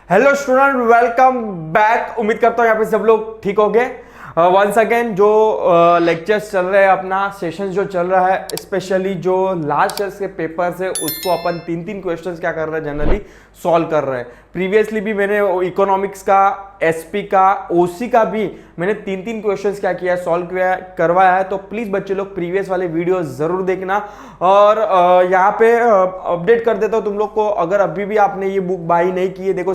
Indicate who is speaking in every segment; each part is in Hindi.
Speaker 1: Hello student, welcome back. उम्मीद करता हूँ यहाँ पे सब लोग ठीक हो गए। वंस अगेन जो लेक्चर्स चल रहे हैं, अपना सेशन जो चल रहा है, स्पेशली जो लास्ट ईयर के पेपर्स है उसको अपन तीन तीन क्वेश्चंस क्या कर रहे हैं, जनरली सॉल्व कर रहे हैं। प्रीवियसली भी मैंने इकोनॉमिक्स का, एसपी का, ओसी का भी मैंने तीन तीन क्वेश्चंस क्या किया, सॉल्व किया, करवाया है। तो प्लीज बच्चे लोग प्रीवियस वाले वीडियो जरूर देखना। और यहाँ पे अपडेट कर देता हूँ तुम लोग को, अगर अभी भी आपने ये बुक बाई नहीं की है, देखो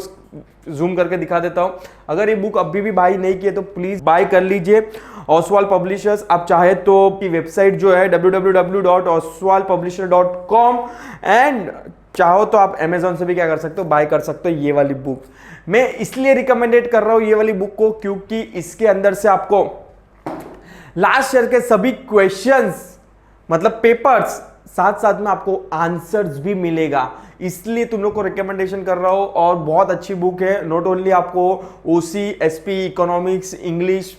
Speaker 1: जूम करके दिखा देता हूं, अगर ये बुक अभी भी बाई नहीं की है तो प्लीज बाय कर लीजिए। ओसवाल पब्लिशर्स, आप चाहे तो की वेबसाइट जो है www.oswalpublisher.com, एंड चाहो तो आप अमेजोन से भी क्या कर सकते हो, बाय कर सकते हो ये वाली बुक। मैं इसलिए रिकमेंडेड कर रहा हूं ये वाली बुक को क्योंकि इसके अंदर से आपको लास्ट ईयर के सभी क्वेश्चंस, मतलब पेपर्स, साथ साथ में आपको आंसर्स भी मिलेगा, इसलिए तुम लोग को रिकमेंडेशन कर रहा हूं। और बहुत अच्छी बुक है। नॉट ओनली आपको OC, SP, economics, English,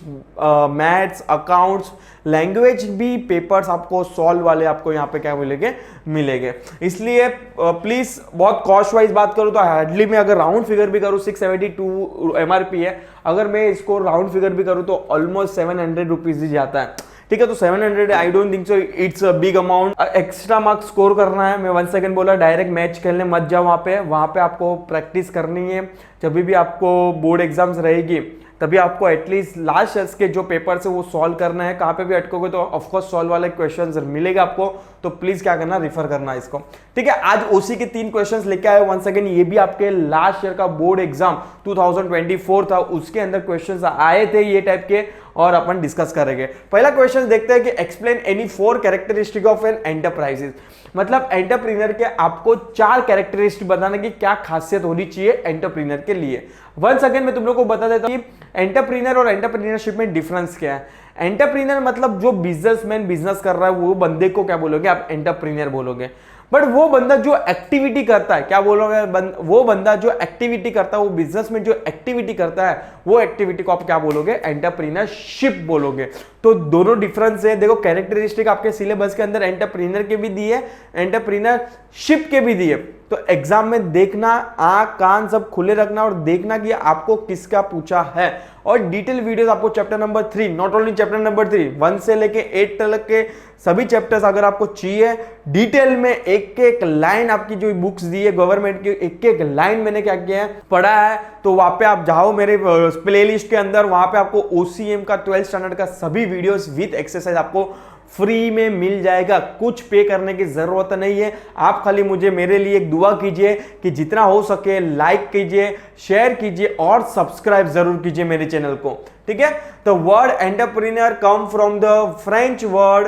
Speaker 1: maths, accounts, language भी पेपर्स आपको सॉल्व वाले आपको यहाँ पे क्या मिलेंगे। इसलिए प्लीज, बहुत कॉस्ट वाइज बात करूँ तो हार्डली मैं अगर राउंड फिगर भी करूँ 672 एमआरपी है, अगर मैं इसको राउंड फिगर भी करूँ तो ऑलमोस्ट 700 रुपीज ही जाता है। ठीक है, तो 700 I don't think so it's a big amount. Extra marks score करना है, मैं 1 सेकंड बोला, डायरेक्ट मैच खेलने मत जाओ। वहां पे आपको प्रैक्टिस करनी है। जब भी आपको बोर्ड एग्जाम्स रहेगी तभी आपको एटलीस्ट लास्ट ईयर के जो पेपर्स है वो सॉल्व करना है। कहाँ पे भी अटकोगे तो ऑफकोर्स सॉल्व वाले क्वेश्चंस मिलेगा आपको, तो प्लीज क्या करना, रिफर करना इसको। ठीक है, आज ओसी के 3 क्वेश्चंस लेके आए। वंस अगेन ये भी आपके लास्ट ईयर का बोर्ड एग्जाम 2024 था, उसके अंदर क्वेश्चंस आए थे ये टाइप के, और अपन डिस्कस करेंगे। पहला क्वेश्चन देखते हैं कि explain any 4 characteristic of an enterprises. मतलब एंटरप्रेन्योर के आपको 4 कैरेक्टरिस्टिक बताने की क्या खासियत होनी चाहिए एंटरप्रेन्योर के लिए। वंस अगेन मैं तुम लोग को बता देता हूं कि एंटरप्रेन्योर और एंटरप्रेन्योरशिप में डिफरेंस क्या है। एंटरप्रेन्योर मतलब जो बिजनेसमैन बिजनेस कर रहा है, वो बंदे को क्या बोलोगे आप, एंटरप्रेन्योर बोलोगे। बट वो बंदा जो एक्टिविटी करता है, क्या बोलोगे, वो बंदा जो एक्टिविटी करता है, वो बिजनेस में जो एक्टिविटी करता है, वो एक्टिविटी को आप क्या बोलोगे, एंटरप्रेन्योरशिप बोलोगे। तो दोनों डिफरेंस है। देखो, कैरेक्टरिस्टिक आपके सिलेबस के अंदर एंटरप्रेन्योर के भी दिए, एंटरप्रेन्योरशिप के भी दिए। तो एग्जाम में देखना, आंख कान सब खुले रखना और देखना कि आपको किसका पूछा है। और डिटेल वीडियोस आपको chapter number 3, not only chapter number 3, 1 से लेके 8 तक के सभी चैप्टर्स अगर आपको चाहिए डिटेल में, एक एक लाइन आपकी जो बुक्स दी है गवर्नमेंट की, एक एक लाइन मैंने क्या किया है, पढ़ा है, तो वहां पे आप जाओ मेरे प्लेलिस्ट के अंदर, वहां पे आपको ओसीएम का 12th स्टैंडर्ड का सभी वीडियोस विद एक्सरसाइज आपको फ्री में मिल जाएगा। कुछ पे करने की जरूरत नहीं है। आप खाली मुझे, मेरे लिए एक दुआ कीजिए कि जितना हो सके लाइक कीजिए, शेयर कीजिए और सब्सक्राइब जरूर कीजिए मेरे चैनल को। ठीक है, तो word entrepreneur come from the French word,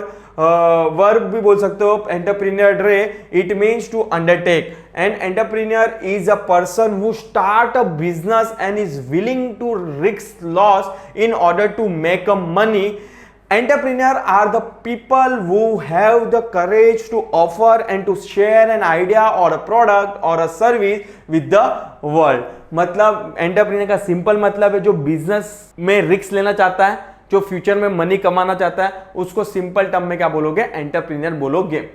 Speaker 1: verb भी बोल सकते हो, entrepreneur. It means to undertake. And entrepreneur is a person who start a business and is willing to risk loss in order to make a money. Entrepreneurs are the people who have the courage to offer and to share an idea or a product or a service with the world. मतलब एंटरप्रेन्योर का सिंपल मतलब है जो बिजनेस में रिस्क लेना चाहता है, जो फ्यूचर में मनी कमाना चाहता है, उसको सिंपल टर्म में क्या बोलोगे, एंटरप्रेन्योर बोलोगे।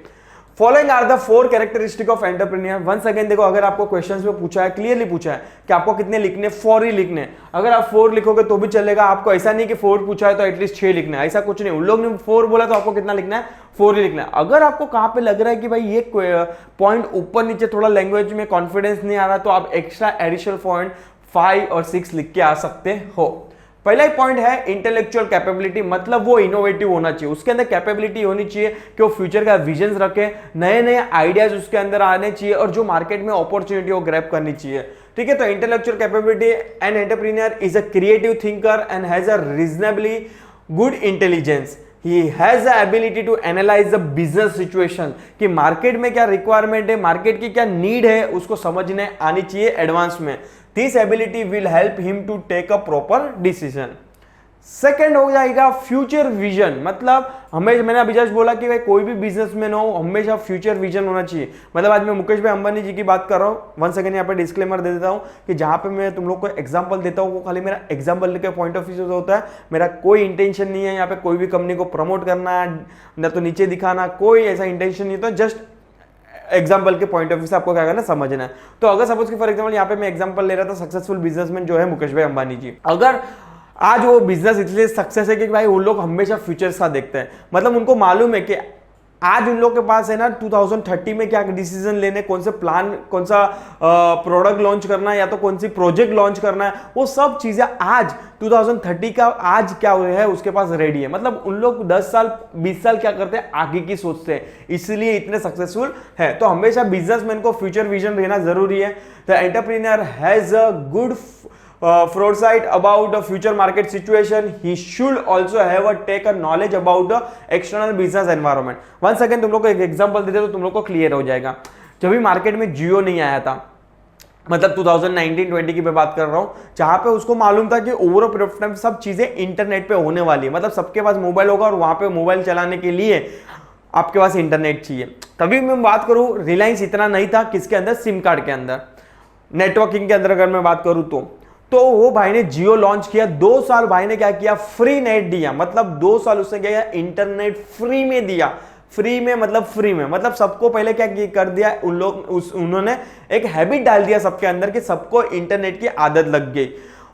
Speaker 1: Following are the 4 characteristic of entrepreneur. Once again देखो, अगर आपको क्वेश्चंस में पूछा है, क्लियरली पूछा है कि आपको कितने लिखने, 4 ही लिखने। अगर आप 4 लिखोगे तो भी चलेगा, आपको ऐसा नहीं कि 4 पूछा है तो एटलीस्ट 6 लिखना है, ऐसा कुछ नहीं। उन लोग ने 4 बोला तो आपको कितना लिखना है, 4 ही लिखना है। अगर आपको कहां पे लग रहा है कि भाई ये पॉइंट ऊपर नीचे थोड़ा लैंग्वेज में कॉन्फिडेंस नहीं आ रहा, तो आप एक्स्ट्रा एडिशनल पॉइंट 5 और 6 लिख के आ सकते हो। पहला ही पॉइंट है इंटेलेक्चुअल कैपेबिलिटी, मतलब वो इनोवेटिव होना चाहिए, उसके अंदर कैपेबिलिटी होनी चाहिए कि वो फ्यूचर का विजन रखे, नए नए आइडियाज उसके अंदर आने चाहिए और जो मार्केट में अपॉर्चुनिटी वो ग्रैब करनी चाहिए। ठीक है, तो intellectual capability, N entrepreneur is a creative thinker and has a reasonably good intelligence. He has the ability to analyze the business situation कि मार्केट में क्या रिक्वायरमेंट है, मार्केट की क्या नीड है, उसको समझने आनी चाहिए एडवांस में। This ability will help him to take a proper decision. Second हो जाएगा फ्यूचर विजन, मतलब हमें, मैंने अभी जस्ट बोला कि भाई कोई भी बिजनेसमैन हो हमेशा फ्यूचर विजन होना चाहिए। मतलब आज मैं मुकेश भाई अंबानी जी की बात कर रहा हूँ, वन सेकंड यहाँ पे डिस्क्लेमर दे देता हूँ कि जहाँ पे मैं तुम लोग को एग्जांपल देता हूँ वो खाली मेरा एग्जांपल के पॉइंट ऑफ व्यू से होता है, मेरा कोई इंटेंशन नहीं है यहाँ पे कोई भी कंपनी को प्रमोट करना, न तो नीचे दिखाना, कोई ऐसा इंटेंशन नहीं होता, जस्ट एग्जाम्पल के पॉइंट ऑफ व्यू से आपको क्या करना समझना है। तो अगर सपोज कि फॉर एग्जाम्पल यहाँ पे मैं एग्जाम्पल ले रहा था सक्सेसफुल बिजनेसमैन जो है मुकेश भाई अंबानी जी, अगर आज वो बिजनेस इसलिए सक्सेस है कि भाई उन लोग हमेशा फ्यूचर्स का देखते हैं, मतलब उनको मालूम है कि आज उन लोग के पास है ना 2030 में क्या डिसीजन लेने, कौन से प्लान, कौन सा प्रोडक्ट लॉन्च करना है या तो कौन सी प्रोजेक्ट लॉन्च करना है, वो सब चीजें आज 2030 का आज क्या है उसके पास रेडी है। मतलब उन लोग 10 साल 20 साल क्या करते हैं आगे की सोचते हैं, इसलिए इतने सक्सेसफुल है। तो हमेशा बिजनेसमैन को फ्यूचर विजन रहना जरूरी है। The entrepreneur has a good foresight about the future market situation. He should also have take a knowledge about the external business environment. Once again तुम लोग को एक एग्जांपल देते तो तुम लोग को क्लियर हो जाएगा। जब भी मार्केट में जियो नहीं आया था, मतलब 2019-20 की मैं बात कर रहा हूं, जहां पे उसको मालूम था कि over a period of time सब चीजें इंटरनेट पे होने वाली है, मतलब सबके पास मोबाइल होगा और वहां पे मोबाइल चलाने के लिए आपके पास इंटरनेट चाहिए। तभी मैं बात करूं, रिलायंस इतना नहीं था किसके अंदर, सिम कार्ड के अंदर, नेटवर्किंग के अंदर अगर मैं बात करूं तो वो भाई ने जियो लॉन्च किया। 2 साल भाई ने क्या किया, फ्री नेट दिया, मतलब 2 साल उसने क्या किया, इंटरनेट फ्री में दिया। फ्री में मतलब फ्री में, मतलब सबको पहले क्या कर दिया उन्होंने एक हैबिट डाल दिया सबके अंदर कि सबको इंटरनेट की आदत लग गई।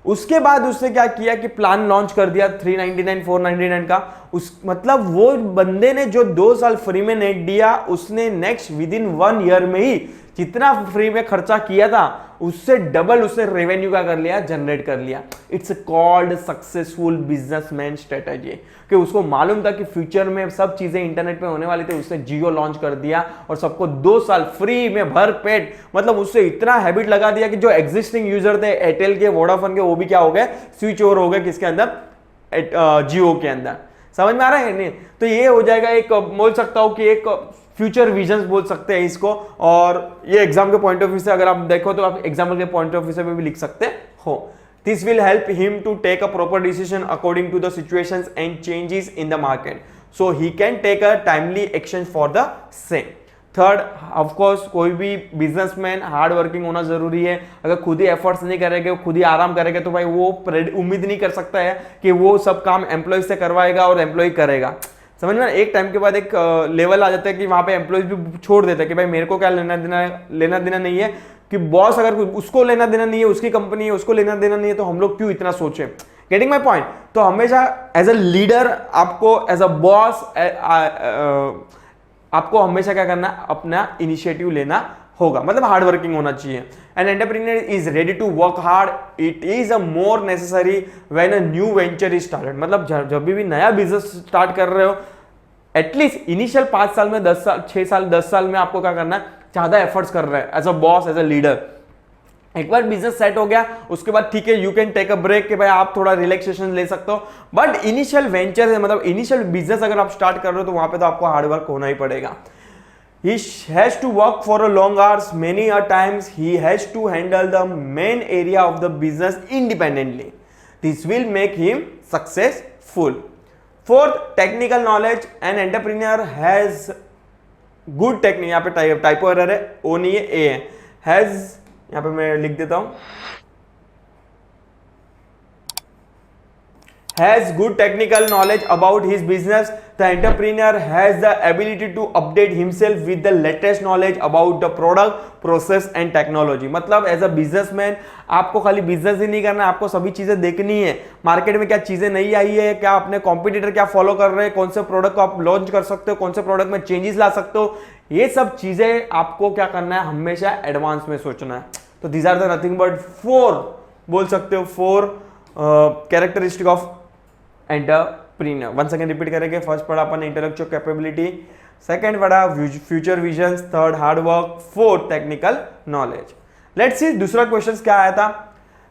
Speaker 1: उसके बाद उसने क्या किया कि प्लान लॉन्च कर दिया 399 499 का। उस मतलब वो बंदे ने जो 2 साल फ्री में नेट दिया, उसने नेक्स्ट विद इन 1 ईयर में ही जितना फ्री में खर्चा किया था उससे डबल उसने रेवेन्यू का कर लिया, जनरेट कर लिया। It's called successful businessman strategy, कि उसको मालूम था कि फ्यूचर में सब चीजें इंटरनेट पे होने वाली थी, उसने जियो लॉन्च कर दिया और सबको 2 साल फ्री में भर पेट, मतलब उससे इतना हैबिट लगा दिया कि जो एग्जिस्टिंग यूजर थे एयरटेल के, वोडाफोन के, वो भी क्या हो गए, स्विच ओवर हो गए किसके अंदर, जियो के अंदर। समझ में आ रहा है नहीं? तो ये हो जाएगा एक, बोल सकता हूं कि एक फ्यूचर विजन्स बोल सकते हैं इसको। और ये एग्जाम के पॉइंट ऑफ व्यू से अगर आप देखो तो आप एग्जाम्पल के पॉइंट ऑफ व्यू से भी लिख सकते हो। This will help him to take a proper decision according to the situations and changes in the market, so he can take a timely action for the same. Third, of course कोई भी बिजनेसमैन हार्ड वर्किंग होना जरूरी है। अगर खुद ही एफर्ट्स नहीं करेंगे, खुद ही आराम करेंगे, तो भाई वो उम्मीद नहीं कर सकता है कि वो सब काम एम्प्लॉय से करवाएगा और एम्प्लॉय करेगा। समझ में? एक टाइम के बाद एक लेवल आ जाता है कि वहां पे एम्प्लॉयज भी छोड़ देते हैं कि भाई मेरे को क्या लेना देना नहीं है, कि बॉस अगर उसको लेना देना नहीं है, उसकी कंपनी है, उसको लेना देना नहीं है, तो हम लोग क्यों इतना सोचें। Getting my point? तो हमेशा एज अ लीडर आपको, एज अ बॉस आपको हमेशा क्या करना, अपना इनिशिएटिव लेना होगा, मतलब हार्ड वर्किंग होना चाहिए। An entrepreneur is ready to work hard, it is a more necessary when a new venture is started. मतलब जब भी नया बिजनेस स्टार्ट कर रहे हो, एटलीस्ट इनिशियल 5 साल में, 10 साल 6 साल 10 साल में आपको क्या करना है, ज्यादा एफर्ट्स कर रहे हैं as a boss, as a leader. एक बार बिजनेस सेट हो गया उसके बाद ठीक है, you can take a break, कि भाई आप थोड़ा रिलैक्सेशन ले सकते हो। बट इनिशियल वेंचर है, मतलब इनिशियल बिजनेस अगर आप स्टार्ट कर रहे हो तो वहां पे तो आपको हार्डवर्क होना ही पड़ेगा। He has to work for a long hours. Many a times he has to handle the main area of the business independently. This will make him successful. Fourth, technical knowledge. An entrepreneur has good technique. यहाँ पे टाइपो एरर है, ओ नहीं है, ए है। Has, यहाँ पे मैं लिख देता हूँ, has good technical knowledge about his business. The entrepreneur has the ability to update himself with the latest knowledge about the product, process and technology. मतलब एज अ बिजनेसमैन आपको खाली बिजनेस ही नहीं करना, आपको सभी चीजें देखनी है। मार्केट में क्या चीजें नई आई है, क्या अपने कॉम्पिटिटर क्या फॉलो कर रहे हैं, कौन से प्रोडक्ट को आप लॉन्च कर सकते हो, कौन से प्रोडक्ट में चेंजेस ला सकते हो, ये सब चीजें आपको क्या करना है, हमेशा एडवांस में सोचना है। तो these are the nothing but 4, बोल सकते हो 4 characteristic of entrepreneur. Once again repeat करेंगे। फर्स्ट पढ़ा अपन इंटेलेक्चुअल कैपेबिलिटी, सेकंड पढ़ा future vision, third hard work, fourth technical knowledge. Let's see दूसरा क्वेश्चन क्या आया था।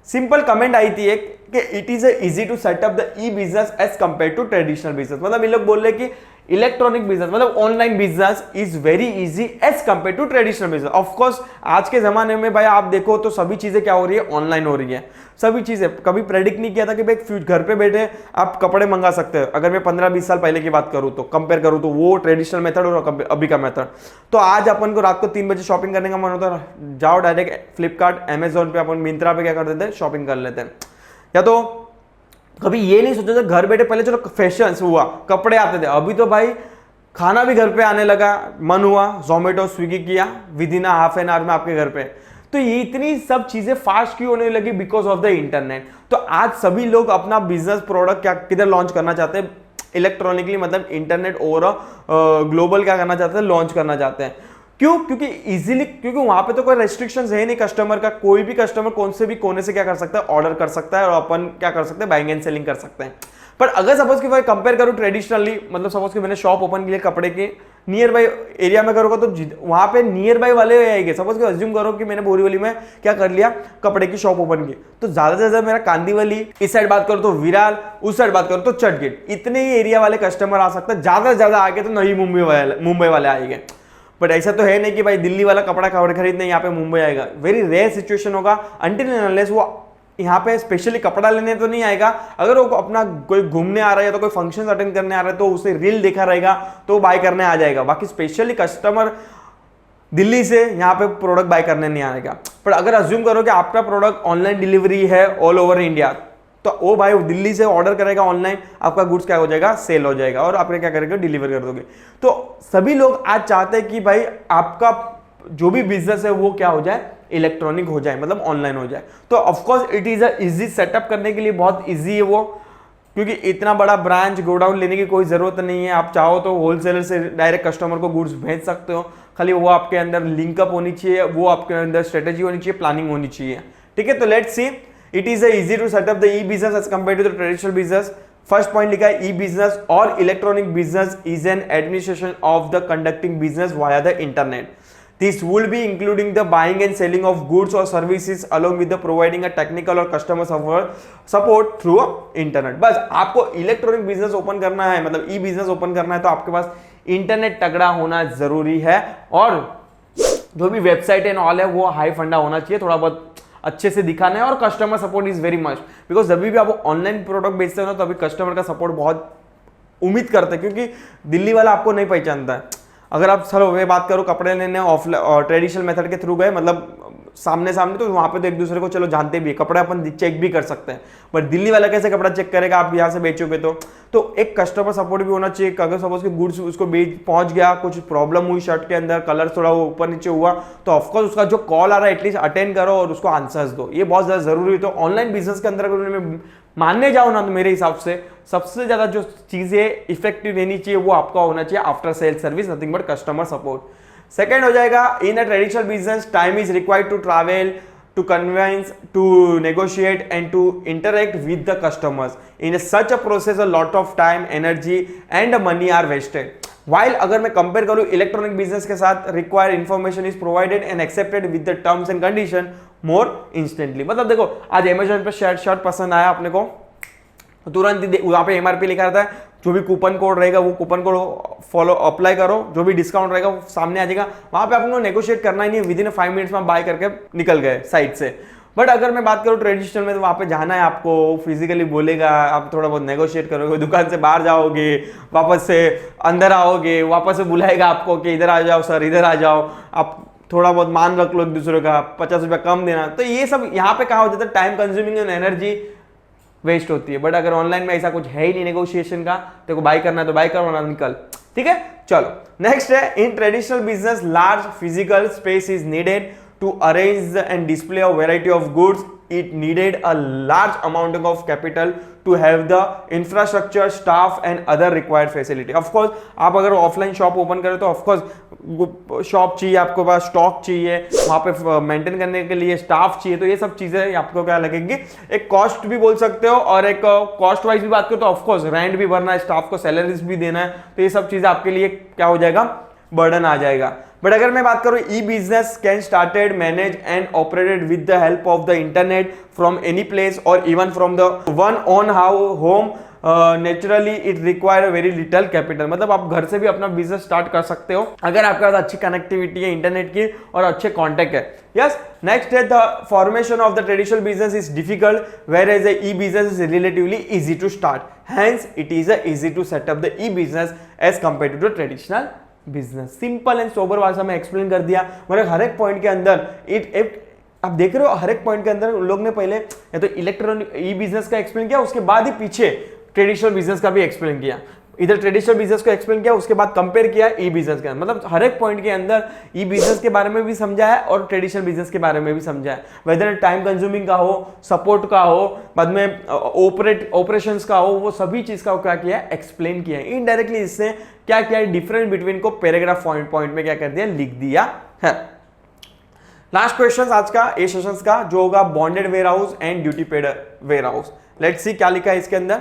Speaker 1: सिंपल कमेंट आई थी एक कि it is easy to set up the e business as compare to traditional business. मतलब ये लोग बोल रहे कि इलेक्ट्रॉनिक बिजनेस मतलब online business is very easy as compare to traditional business. Of course आज के जमाने में भाई आप देखो तो सभी चीजें क्या हो रही है, ऑनलाइन हो रही है सभी चीजें। कभी प्रेडिक्ट नहीं किया था कि भाई घर पे बैठे आप कपड़े मंगा सकते हो। अगर मैं 15-20 साल पहले की बात करूं तो कंपेयर करूं तो वो ट्रेडिशनल मेथड और अभी का मेथड। तो आज अपन को रात को 3 बजे शॉपिंग करने का मन होता है, जाओ डायरेक्ट फ्लिपकार्ट, अमेजोन पे, अपन मिंत्रा पे क्या कर देते हैं, शॉपिंग कर लेते हैं। या तो कभी ये नहीं सोचा था घर बैठे, पहले चलो फैशन हुआ, कपड़े आते थे, अभी तो भाई खाना भी घर पे आने लगा, मन हुआ जोमेटो स्विगी किया, with in half an hour में आपके घर पे। तो ये इतनी सब चीजें फास्ट क्यों होने लगी? Because of the internet. तो आज सभी लोग अपना बिजनेस प्रोडक्ट क्या किधर लॉन्च करना चाहते हैं? इलेक्ट्रॉनिकली, मतलब इंटरनेट ओवर ग्लोबल क्या करना चाहते हैं? लॉन्च करना चाहते हैं। क्यों? क्योंकि इजीली, क्योंकि वहां पे तो कोई रेस्ट्रिक्शंस है नहीं कस्टमर का। कोई भी कस्टमर कौन से भी कोने से क्या कर सकता है? ऑर्डर कर सकता है, और अपन क्या कर सकते हैं? बाइंग एंड सेलिंग कर सकते हैं। पर अगर सपोज कि भाई कंपेयर करूं ट्रेडिशनली, मतलब सपोज कि मैंने शॉप ओपन किया कपड़े के नियर बाई एरिया में करूंगा, तो वहां पे नियर बाई वाले आएंगे। सपोज कि अज्यूम करो कि मैंने बोरीवली में क्या कर लिया, कपड़े की शॉप ओपन की, तो ज्यादा से ज्यादा मेरा कांदीवली, इस साइड बात करो तो विरार, उस साइड बात करो तो चर्चगेट, इतने ही एरिया वाले कस्टमर आ सकते हैं। ज्यादा से ज्यादा आगे तो नई मुंबई वाले आएंगे। बट ऐसा तो है नहीं कि भाई दिल्ली वाला कपड़ा खरीदने यहाँ पे मुंबई आएगा। वेरी रेयर सिचुएशन होगा, अनटिल एंड अनलेस वो यहाँ पे स्पेशली कपड़ा लेने तो नहीं आएगा। अगर वो अपना कोई घूमने आ रहा है तो कोई फंक्शन अटेंड करने आ रहा है, तो उसे रील देखा रहेगा तो बाय करने आ जाएगा। बाकी स्पेशली कस्टमर दिल्ली से यहाँ पे प्रोडक्ट बाय करने नहीं आएगा। पर अगर अज्यूम करो कि आपका प्रोडक्ट ऑनलाइन डिलीवरी है ऑल ओवर इंडिया, तो वो भाई दिल्ली से ऑर्डर करेगा ऑनलाइन, आपका गुड्स क्या हो जाएगा? सेल हो जाएगा, और आपने क्या करेगा? डिलीवर कर दोगे। तो सभी लोग आज चाहते हैं कि भाई आपका जो भी बिजनेस है वो क्या हो जाए? इलेक्ट्रॉनिक हो जाए, मतलब ऑनलाइन हो जाए। तो of course it is a easy setup करने के लिए, बहुत इजी है वो, क्योंकि इतना बड़ा ब्रांच गोडाउन लेने की कोई जरूरत नहीं है। आप चाहो तो होलसेलर से डायरेक्ट कस्टमर को गुड्स भेज सकते हो। खाली वो आपके अंदर लिंकअप होनी चाहिए, वो आपके अंदर स्ट्रेटेजी होनी चाहिए, प्लानिंग होनी चाहिए। ठीक है, तो let's see, it is easy to set up the e business as compare to the traditional business. First point लिखा है, ई बिजनेस और electronic business is an administration of the conducting business via the internet. This will be including the buying and selling of goods or services along with the providing a technical or customer support through internet. बस आपको इलेक्ट्रॉनिक बिजनेस ओपन करना है, मतलब ई बिजनेस ओपन करना है, तो आपके पास इंटरनेट तगड़ा होना जरूरी है, और जो भी वेबसाइट एंड ऑल है वो हाई फंडा होना चाहिए, थोड़ा बहुत अच्छे से दिखाना है, और customer support is very much. Because जब भी आप ऑनलाइन प्रोडक्ट बेचते हो ना, तो अभी कस्टमर का सपोर्ट बहुत उम्मीद करते हैं, क्योंकि दिल्ली वाला आपको नहीं पहचानता है। अगर आप चलो वे बात करो कपड़े लेने ऑफलाइन ट्रेडिशनल मेथड के थ्रू गए, मतलब सामने सामने, तो वहां पे तो एक दूसरे को चलो जानते भी है, कपड़े अपन चेक भी कर सकते हैं। बट दिल्ली वाला कैसे कपड़ा चेक करेगा? आप यहाँ से बेचोगे तो एक कस्टमर सपोर्ट भी होना चाहिए। अगर सपोज कि गुड्स उसको पहुंच गया, कुछ प्रॉब्लम हुई शर्ट के अंदर, कलर थोड़ा ऊपर नीचे हुआ, तो ऑफकोर्स उसका जो कॉल आ रहा है एटलीस्ट अटेंड करो और उसको आंसर्स दो। ये बहुत ज्यादा जरूरी है। तो ऑनलाइन बिजनेस के अंदर अगर मानने जाओ ना, तो मेरे हिसाब से सबसे ज्यादा जो चीजें इफेक्टिव रहनी चाहिए वो आपका होना चाहिए after sale service, nothing but customer support. Second हो जाएगा, in a traditional business time is required to travel, to convince, to negotiate and to interact with the customers. In such a process a lot of time, energy and money are wasted. While अगर मैं कंपेयर करूं इलेक्ट्रॉनिक बिजनेस के साथ, require information is provided and accepted with the terms and condition more instantly. मतलब देखो, आज अमेजोन पे शर्ट पसंद आया अपने को, तुरंत वहां पे एमआरपी लिखा रहता है, जो भी कूपन कोड रहेगा वो कूपन कोड फॉलो अप्लाई करो, जो भी डिस्काउंट रहेगा वो सामने आ जाएगा। वहां पे आपको नेगोशिएट करना ही नहीं है, विद इन 5 मिनट्स में बाय करके निकल गए साइट से। बट अगर मैं बात करूं ट्रेडिशनल में, तो वहां पे जाना है आपको, फिजिकली बोलेगा, आप थोड़ा बहुत नेगोशिएट करोगे, दुकान से बाहर जाओगे, वापस से अंदर आओगे, वापस से बुलाएगा आपको कि इधर आ जाओ सर, इधर आ जाओ, आप थोड़ा बहुत मान रख लो एक दूसरे का, 50 रुपया कम देना। तो ये सब यहाँ पे कहा हो जाता है, time consuming and energy waste होती है। बट अगर ऑनलाइन में ऐसा कुछ है ही नहीं नेगोशिएशन का, तेरे को बाय करना है तो बाय करो, ना निकल। ठीक है, चलो नेक्स्ट है, in traditional business large physical space is needed to arrange and display a variety of goods. It needed a large amount of capital to have the infrastructure, staff and other required facility. Of course, आप अगर ऑफलाइन शॉप ओपन करें तो ऑफकोर्स शॉप चाहिए, आपको पास स्टॉक चाहिए, वहाँ पे मेंटेन करने के लिए स्टाफ चाहिए, तो ये सब चीजें आपको क्या लगेंगी, एक कॉस्ट भी बोल सकते हो, और एक कॉस्ट वाइज भी बात करो तो ऑफकोर्स रेंट भी भरना है, स्टाफ को सैलरीज भी देना है, तो ये सब चीजें आपके लिए क्या हो जाएगा, बर्डन आ जाएगा। बट अगर मैं बात करूं, e business can started, manage and operated with the help of the internet from any place or even from the one on home. Naturally it require very little capital. मतलब आप घर से भी अपना बिजनेस स्टार्ट कर सकते हो अगर आपके पास अच्छी कनेक्टिविटी है इंटरनेट की और अच्छे कॉन्टेक्ट है. यस, नेक्स्ट है the formation of the traditional business is difficult whereas the e business is relatively easy to start. Hence it is easy to set up the e business as compare to the traditional business. Simple and sober भाषा में एक्सप्लेन कर दिया. मतलब हर एक पॉइंट के अंदर आप देख रहे हो, हर एक पॉइंट के अंदर लोग ने पहले या तो इलेक्ट्रॉनिक ई बिजनेस का एक्सप्लेन किया, उसके बाद ही पीछे ट्रेडिशनल बिजनेस का भी एक्सप्लेन किया. इधर ट्रेडिशनल बिजनेस को एक्सप्लेन किया, उसके बाद कंपेयर किया ई बिजनेस के, मतलब हर एक पॉइंट के अंदर ई बिजनेस के बारे में भी समझा है और ट्रेडिशनल बिजनेस के बारे में भी समझा है, वेदर टाइम कंज्यूमिंग का हो, सपोर्ट का हो, बाद में ऑपरेशंस का हो, वो सभी चीज का क्या किया है, एक्सप्लेन किया है। इनडायरेक्टली इससे क्या किया है, डिफरेंस बिटवीन को पैराग्राफ पॉइंट में क्या कर दिया, लिख दिया है। लास्ट क्वेश्चन आज का ए सेशंस का जो होगा bonded warehouse and duty paid warehouse. Let's see क्या लिखा है इसके अंदर।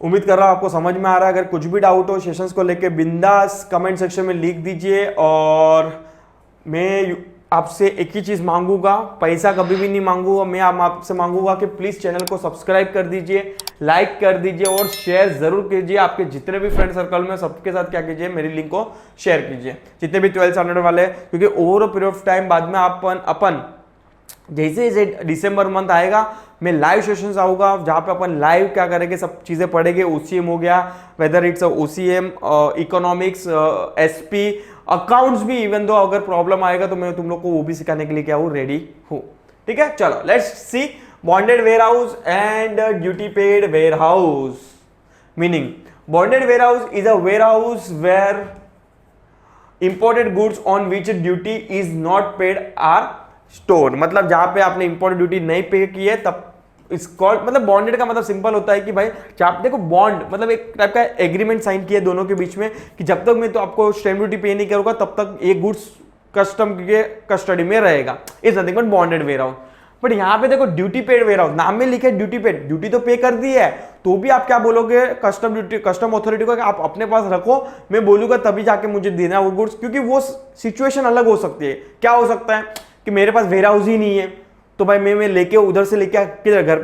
Speaker 1: उम्मीद कर रहा हूं आपको समझ में आ रहा है। अगर कुछ भी डाउट हो सेशंस को लेके बिंदास कमेंट सेक्शन में लिख दीजिए। और मैं आपसे एक ही चीज मांगूंगा, पैसा कभी भी नहीं मांगूंगा, मैं आपसे मांगूंगा कि प्लीज चैनल को सब्सक्राइब कर दीजिए, लाइक कर दीजिए और शेयर जरूर कीजिए। आपके जितने भी फ्रेंड सर्कल में सबके साथ क्या कीजिए, मेरी लिंक को शेयर कीजिए, जितने भी 12 स्टैंडर्ड वाले, क्योंकि over a period of time बाद में अपन जैसे जैसे दिसंबर मंथ आएगा मैं लाइव सेशंस आऊंगा जहां पे अपन लाइव क्या करेंगे, सब चीजें पढ़ेंगे। ओसीएम हो गया, whether it's OCM, economics, SP, accounts भी, इवन दो अगर प्रॉब्लम आएगा तो मैं तुम लोग को वो भी सिखाने के लिए क्या हूं, रेडी हूं। ठीक है, चलो let's see bonded warehouse and duty paid warehouse. Meaning bonded warehouse is a warehouse where imported goods on which duty is not paid are store. मतलब जहां पे आपने इंपोर्टेड ड्यूटी नहीं पे की है तब इस कॉल्ड, मतलब बॉन्डेड का मतलब सिंपल होता है कि भाई जहां देखो बॉन्ड मतलब एक टाइप का एग्रीमेंट साइन किया दोनों के बीच में कि जब तक मैं तो आपको स्टैम्प ड्यूटी पे नहीं करूंगा तब तक ये गुड्स कस्टम के कस्टडी में रहेगा। Is nothing but bonded warehouse. But यहाँ पे देखो ड्यूटी पेड वेयर हाउस, नाम में लिखे ड्यूटी पेड, ड्यूटी तो पे कर दी है तो भी आप क्या बोलोगे, कस्टम ड्यूटी, कस्टम अथॉरिटी को कि आप अपने पास रखो, मैं बोलूंगा तभी जाके मुझे देना वो गुड्स। क्योंकि वो सिचुएशन अलग हो सकती है। क्या हो सकता है कि मेरे पास वेयर हाउस ही नहीं है तो भाई मैं लेके उधर से लेके किधर, घर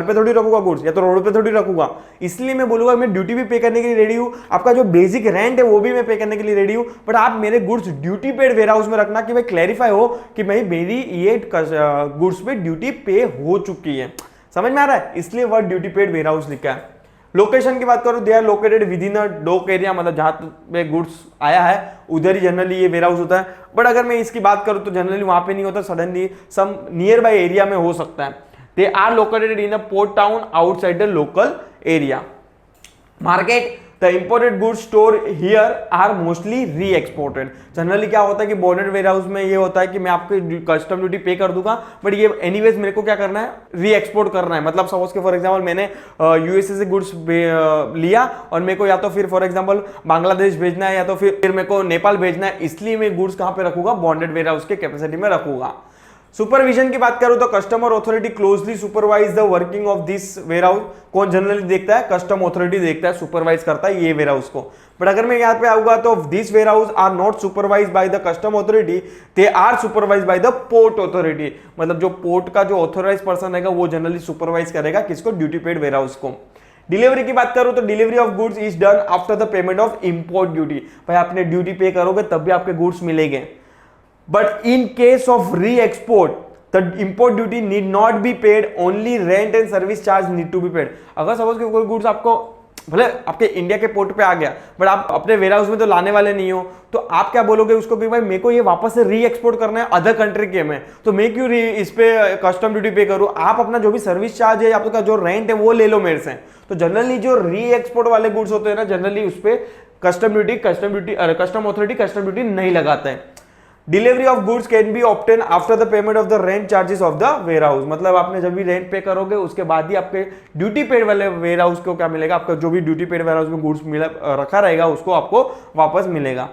Speaker 1: पे थोड़ी रखूंगा गुड्स, या तो रोड पे थोड़ी रखूंगा। इसलिए मैं बोलूंगा मैं ड्यूटी भी पे करने के लिए रेडी हूं, आपका जो बेसिक रेंट है वो भी मैं पे करने के लिए रेडी हूं, बट आप मेरे goods duty paid warehouse में रखना कि भाई क्लैरिफाई हो कि भाई मेरी ये गुड्स पे ड्यूटी पे हो चुकी है। समझ में आ रहा है, इसलिए word duty paid warehouse लिखा है। लोकेशन की बात करूं, they are located within a dock area, मतलब जहां पे गुड्स आया है उधर ही जनरली ये वेयर हाउस होता है। बट अगर मैं इसकी बात करूं तो जनरली वहां पे नहीं होता, suddenly some nearby area में हो सकता है। They are located in a port town outside the local area market. The imported goods store here are mostly re-exported. Generally क्या होता है कि बॉन्डेड वेयर हाउस में ये होता है कि मैं आपको कस्टम ड्यूटी पे कर दूंगा बट ये एनीवेज मेरे को क्या करना है, री एक्सपोर्ट करना है। मतलब सपोज के फॉर एग्जांपल मैंने यूएसए से गुड्स लिया और मेरे को या तो फिर फॉर एग्जांपल बांग्लादेश भेजना है या तो फिर मेरे को नेपाल भेजना है, इसलिए मैं गुड्स कहां पे रखूंगा, बॉन्डेड वेयर हाउस के कैपेसिटी में रखूंगा। सुपरविजन की बात करूं तो customer authority closely supervise the working of this warehouse. कौन जनरली देखता है, कस्टम अथॉरिटी देखता है, सुपरवाइज करता है ये वेयर हाउस को। बट अगर मैं यहां पे आऊंगा तो this warehouse are not supervise by the custom authority, they are supervise by the port authority. मतलब जो पोर्ट का जो ऑथोराइज पर्सन रहेगा वो जनरली सुपरवाइज करेगा किसको, ड्यूटी पेड वेयर हाउस को। डिलीवरी की बात करूं तो delivery of goods is done after the payment of import duty. भाई आपने ड्यूटी पे करोगे तब भी आपके गुड्स मिलेंगे। But in case of re-export, the import duty need not be paid. Only rent and service charge need to be paid. अगर सपोज कि कोई गुड्स आपको भले आपके इंडिया के पोर्ट पे आ गया बट आप अपने वेयर हाउस में तो लाने वाले नहीं हो, तो आप क्या बोलोगे उसको कि भाई मेरे को ये वापस से री एक्सपोर्ट करना है अदर कंट्री के में, तो मैं क्यों इस पे कस्टम ड्यूटी पे करूं। आप अपना जो भी सर्विस चार्ज है, आपका जो रेंट है वो ले लो मेरे से। तो जनरली जो री एक्सपोर्ट वाले गुड्स होते हैं ना, जनरली उस पर कस्टम अथॉरिटी कस्टम ड्यूटी नहीं लगाता है। Delivery of goods can be obtain after the payment of the rent charges of the warehouse. मतलब आपने जब भी रेंट पे करोगे उसके बाद ही आपके ड्यूटी पेड वाले वेयर हाउस को क्या मिलेगा, आपका जो भी ड्यूटी पेड वेयर हाउस में गुड्स रखा रहेगा उसको आपको वापस मिलेगा।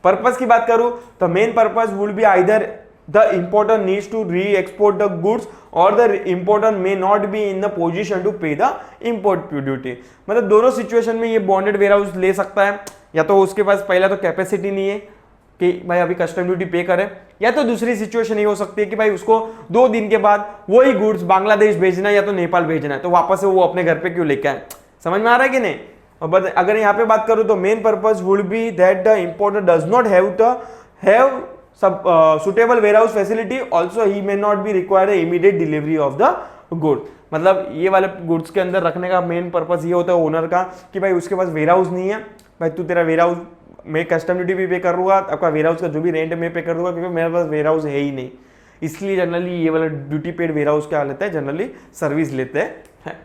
Speaker 1: पर्पस की बात करूं तो main purpose would be either the importer needs to re export the goods or the importer may not be in the position to pay the import duty. मतलब दोनों सिचुएशन में ये बॉन्डेड वेयर हाउस ले सकता है, या तो उसके पास पहला तो कैपेसिटी नहीं है कि भाई अभी कस्टम ड्यूटी पे करे, या तो दूसरी सिचुएशन ये हो सकती है कि भाई उसको 2 दिन के बाद वही गुड्स बांग्लादेश भेजना है या तो नेपाल भेजना है, तो वापस से वो अपने घर पे क्यों लेके आए। समझ में आ रहा है कि नहीं। और अगर यहाँ पे बात करूं तो main purpose would be that the importer does not have suitable warehouse facility, also he may not be required immediate delivery of the good. मतलब ये वाले गुड्स के अंदर रखने का मेन पर्पस ये होता है ओनर का कि भाई उसके पास वेयर हाउस नहीं है, भाई तू तेरा वेयर हाउस मैं कस्टम ड्यूटी भी पे कर दूंगा, आपका वेयर हाउस का जो भी रेंट है मैं पे कर दूंगा, क्योंकि मेरे पास वेयर हाउस है ही नहीं। इसलिए जनरली ये वाला ड्यूटी पेड वेयर हाउस क्या लेता है, जनरली सर्विस लेते हैं।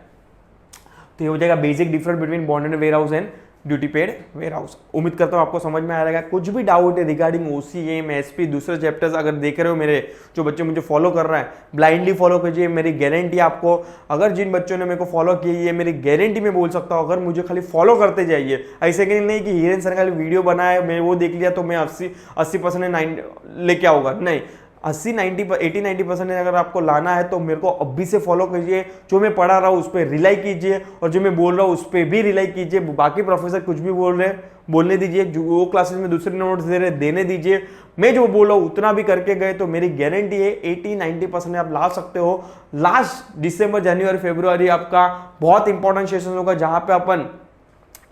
Speaker 1: तो ये हो जाएगा basic difference between bonded warehouse and duty paid warehouse. उम्मीद करता हूँ आपको समझ में आ रहेगा। कुछ भी डाउट है रिगार्डिंग OCM SP दूसरे चैप्टर्स अगर देख रहे हो, मेरे जो बच्चे मुझे फॉलो कर रहे हैं ब्लाइंडली फॉलो कीजिए, मेरी गारंटी आपको। अगर जिन बच्चों ने मेरे को फॉलो किया, ये मेरी गारंटी में बोल सकता हूँ, अगर मुझे खाली फॉलो करते जाइए, ऐसे कि नहीं कि हीरेन सर खाली वीडियो बनाए मैं वो देख लिया तो मैं 80% लेके आऊँगा, नहीं। 80-90% अगर आपको लाना है तो मेरे को अभी से फॉलो कीजिए। जो मैं पढ़ा रहा हूँ उस पर रिलाई कीजिए और जो मैं बोल रहा हूँ उस पर भी रिलाई कीजिए। बाकी प्रोफेसर कुछ भी बोल रहे हैं बोलने दीजिए, जो वो क्लासेस में दूसरे नोट्स दे रहे देने दीजिए। मैं जो बोल रहा हूँ उतना भी करके गए तो मेरी गारंटी है 80-90% आप ला सकते हो। लास्ट दिसंबर, जनवरी, फरवरी आपका बहुत इंपॉर्टेंट सेशन होगा जहां पे अपन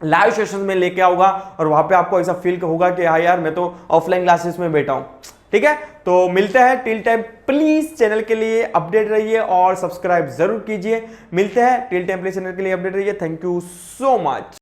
Speaker 1: लाइव सेशन में लेके आऊंगा और वहां पे आपको ऐसा फील होगा कि हाँ यार मैं तो ऑफलाइन क्लासेस में बैठा हूं। ठीक है, तो मिलते हैं। टिल टाइम प्लीज चैनल के लिए अपडेट रहिए और सब्सक्राइब जरूर कीजिए। मिलते हैं टिल टाइम प्लीज चैनल के लिए अपडेट रहिए। Thank you so much.